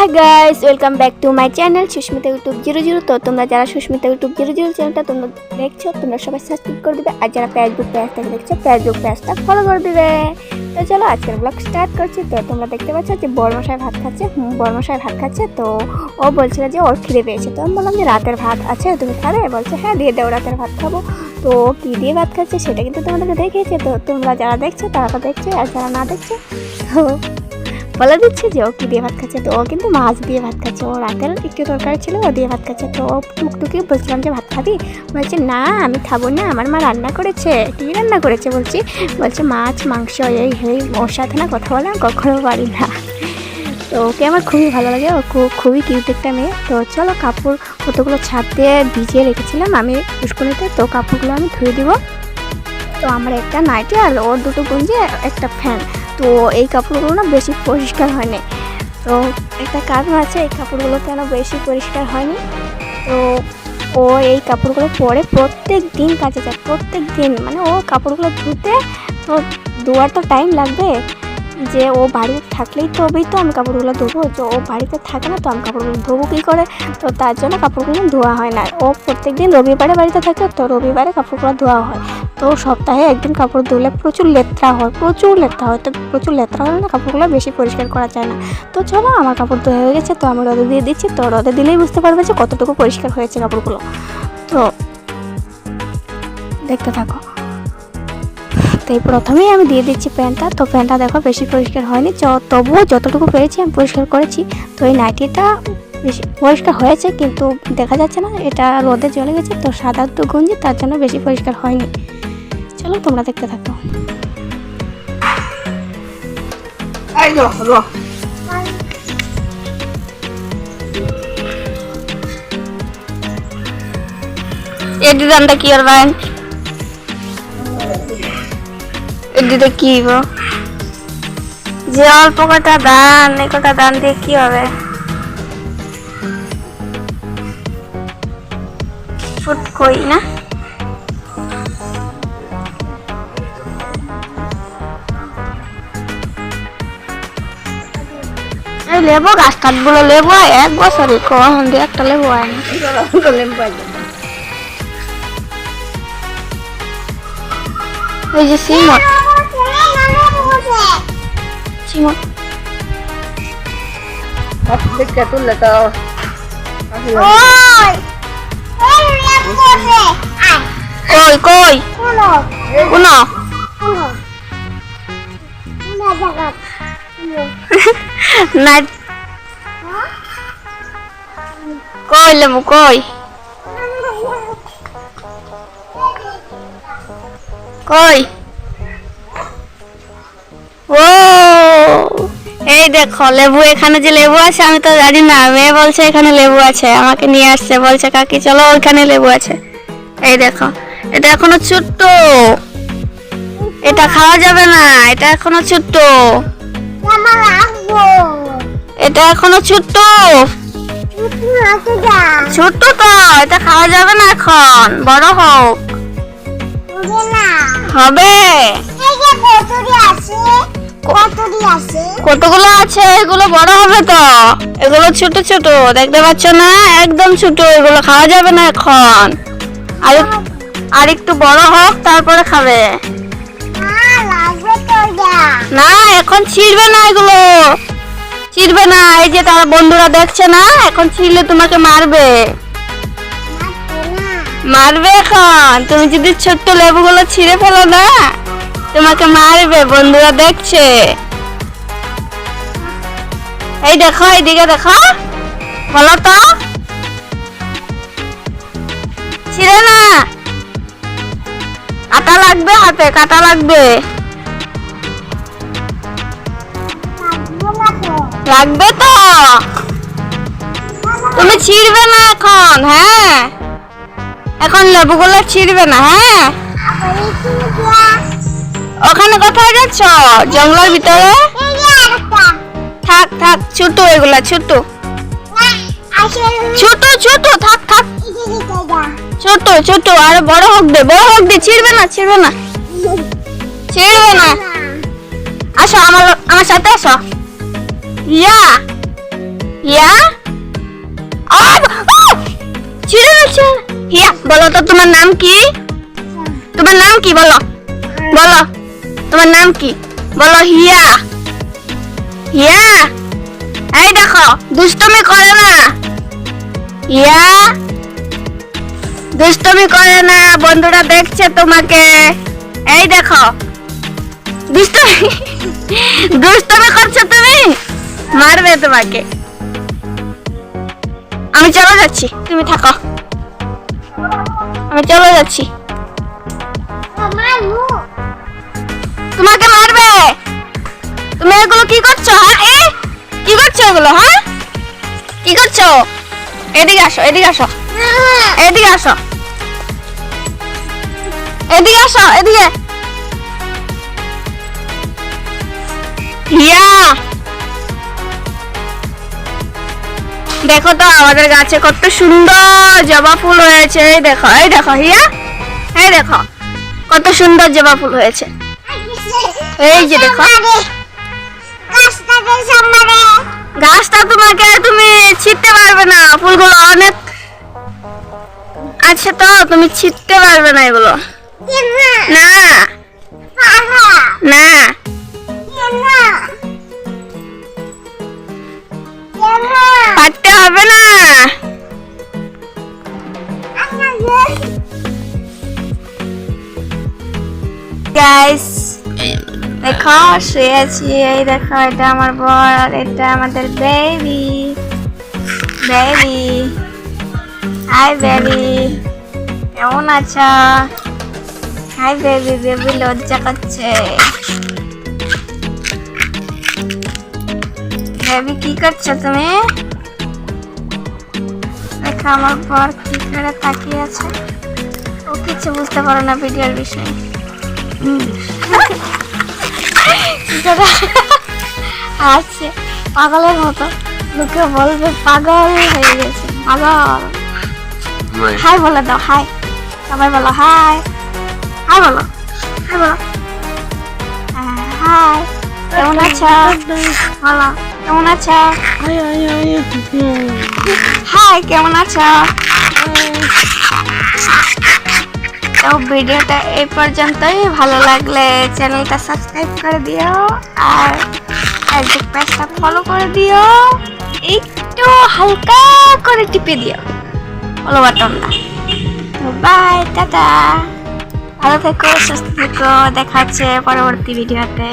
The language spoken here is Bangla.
High guys, welcome back to my channel Sushmita YouTube 00। তো তোমরা যারা সুস্মিতা ইউটিউব 00 চ্যানেলটা তোমরা দেখছো, তোমরা সবাই সাবস্ক্রাইব করে দিবে। আর যারা ফেসবুক পেজ থেকে দেখছো, ফেসবুক পেজটা ফলো করে দিবে। তো চলো আজকের ব্লগ স্টার্ট করছি। তো তোমরা দেখতে পাচ্ছ যে বড়মশাই ভাত খাচ্ছে। বড়মশাই ভাত খাচ্ছে, তো ও বলছিল যে ওর খিদে পেয়েছে। তো আমি বললাম যে রাতের ভাত আছে, তুমি খাবে? বলছে হ্যাঁ দিয়ে দাও, রাতের ভাত খাবো। তো কী দিয়ে ভাত খাচ্ছে সেটা কিন্তু তোমাদেরকে দেখিয়েছে। তো তোমরা যারা দেখছো তারা তো দেখছো, আর যারা না দেখছো তো বলে দিচ্ছে যে ও কী দিয়ে ভাত খাচ্ছে। তো ও কিন্তু মাছ দিয়ে ভাত খাচ্ছে। ও রাতের একটু তরকারি ছিল, ও দিয়ে ভাত খাচ্ছে। তো ও টুকটুকি বলছিলাম যে ভাত খাবি? বলছে না আমি খাবো না, আমার মা রান্না করেছে। কী রান্না করেছে বলছে মাছ মাংস এই ওর সাথে না কথা বলে কখনো পারি না। তো ওকে আমার খুবই ভালো লাগে, ও খুবই কিউট একটা মেয়ে। তো চলো কাপড় কতগুলো ছাদ দিয়ে ভিজিয়ে রেখেছিলাম আমি স্কুলেতে, তো কাপড়গুলো আমি ধুয়ে দিব। তো আমার একটা নাইটি আর ওর দুটো গঞ্জি একটা ফ্যান। তো এই কাপড়গুলো না বেশি পরিষ্কার হয়নি। তো একটা কারণ আছে এই কাপড়গুলো কেন বেশি পরিষ্কার হয়নি। তো ও এই কাপড়গুলো পরে প্রত্যেক দিন কাজে যায়, প্রত্যেক দিন। মানে ও কাপড়গুলো ধুতে তো ধোয়ার তো টাইম লাগবে, যে ও বাড়িতে থাকলেই তবেই তো আমি কাপড়গুলো ধোবো। যে ও বাড়িতে থাকে না, তো আমি কাপড়গুলো ধোবো কী করে? তো তার জন্য কাপড়গুলো ধোয়া হয় না। ও প্রত্যেক দিন রবিবারে বাড়িতে থাকে, তো রবিবারে কাপড়গুলো ধোয়া হয়। তো সপ্তাহে একদিন কাপড় ধুলে প্রচুর লেত্রা হয়। তো প্রচুর লেত্রা হলে না কাপড়গুলো বেশি পরিষ্কার করা যায় না। তো চলো আমার কাপড় ধোয়া হয়ে গেছে, তো আমি রোদে দিয়ে দিচ্ছি। তো রোদে দিলেই বুঝতে পারবে যে কতটুকু পরিষ্কার হয়েছে কাপড়গুলো। তো দেখতে থাকো। তো প্রথমেই আমি দিয়ে দিচ্ছি প্যান্টটা। তো প্যান্টটা দেখো বেশি পরিষ্কার হয়নি, তবুও যতটুকু পেরেছি আমি পরিষ্কার করেছি। তো এই নাইটিটা বেশি পরিষ্কার হয়েছে, কিন্তু দেখা যাচ্ছে না, এটা রোদে জ্বলে গেছে। তো সাদা তো গঞ্জি, তার জন্য বেশি পরিষ্কার হয়নি। চলো তোমরা দেখতে থাকো। এই ডিজাইনটা কি আর ভাই? এদিকে কি যে অল্প কটা দান, এই কটা দান দিয়ে কি হবে? ফুট কই না, এই লেবু গাছ কাঠগুলো লেবু হয় 1 বছরে, কখন দিয়ে একটা লেবু হয় না। এই যে সিমন কই কই লেবু কই কই? ও এই দেখো লেবু, এখানে যে লেবু আছে আমি তো জানি না। মেয়ে বলছে এখানে লেবু আছে, আমাকে নিয়ে আসছে, বলছে কাকি চলো ওইখানে লেবু আছে। এই দেখো এটা এখনো ছোট্ট, এটা খাওয়া যাবে না, এটা এখনো ছোট্ট, এটা এখনো ছোট্ট ছোট্ট। তো এটা খাওয়া যাবে না, এখন বড় হোক হবে। কতগুলো আছে, এগুলো বড় হবে তো। এগুলো ছোট ছোট দেখতে পাচ্ছ না, একদম ছোট, এগুলো খাওয়া যাবে না এখন। আর একটু বড় হোক তারপরে খাবে। না এখন ছিঁড়বে না, এগুলো ছিঁড়বে না। এই যে তারা বন্ধুরা দেখছে না, এখন ছিঁড়লে তোমাকে মারবে। এখন তুমি যদি ছোট্ট লেবুগুলো ছিঁড়ে ফেলো না, তোমাকে মারবে, বন্ধুরা দেখছে। এই দেখো এইদিকে দেখো, বলো তো ছিঁড়ে না, কাটা লাগবে, হাতে কাটা লাগবে, লাগবে তো। তুমি ছিঁড়বে না এখন, হ্যাঁ এখন লেবুগুলো ছিঁড়বে না, হ্যাঁ। ওখানে কোথায় যাচ্ছ? জঙ্গলের ভিতরে? থাক থাক, ছোট এগুলা ছোট ছোট ছোট, থাক থাক, ছোট ছোট, আর বড় হোক দে, বড় হোক দে। ছিঁড়বে না ছিঁড়বে না ছিঁড়বে না। আসো আমার সাথে আসো। ইয়া বলো তো তোমার নাম কি? তোমার নাম কি বলো? বলো তোমার নাম কি? বলো হিয়া। হিয়া, এই দেখো দুষ্টুমি করে না। হিয়া দুষ্টুমি করে না, বন্ধুরা দেখছে তোমাকে। এই দেখো দুষ্টুমি দুষ্টুমি করছো তুমি, মারবে তোমাকে। আমি চলে যাচ্ছি, তুমি থাকো। আমি চলে যাচ্ছি। তোমাকে মারবে। তুমি এগুলো কি করছো? হ্যাঁ কি করছো এগুলো? হ্যাঁ কি করছো? এদিকে আসো, এদিকে আসো, এদিকে আসো, এদিকে আসো, এদিকে। হিয়া দেখো তো আমাদের গাছে কত সুন্দর জবা ফুল হয়েছে। এই দেখো, এই দেখো হিয়া, এই দেখো কত সুন্দর জবা ফুল হয়েছে। এই যে দেখো গাছটা তোমাকে তুমি ছিঁড়তে পারবে না, ফুলগুলো অনেক আচ্ছা তো তুমি ছিঁড়তে পারবে না এগুলো। না না পারতে হবে না। গাইস দেখো শুয়েছি, এই দেখো এটা আমার বর আর এটা আমাদের বেবি। বেবি হাই বেবি, কেমন আছো? Hi baby. বেবি লজ্জা করছে। বেবি কি করছো তুমি? দেখো আমার বর কি করে তাকিয়ে আছে, ও কিছু বুঝতে পারে না ভিডিওর বিষয়ে। হাসছে পাগলের মতো, লোকে বলবে পাগল হয়ে গেছে, পাগল। হাই বলে দাও, হাই সবাই বলো হাই। হাই বলো, হাই বলো, হাই কেমন আছো বলো, কেমন আছো? হাই কেমন আছো? তো ভিডিওটা এই পর্যন্তই। ভালো লাগলে চ্যানেলটা সাবস্ক্রাইব করে দিও আর ফেসবুক পেজটা ফলো করে দিও, একটু হালকা করে টিপে দিও ফলো বাটনটা। বাই, টাটা, ভালো থেকো, সুস্থ থেকো, দেখা হচ্ছে পরবর্তী ভিডিওতে।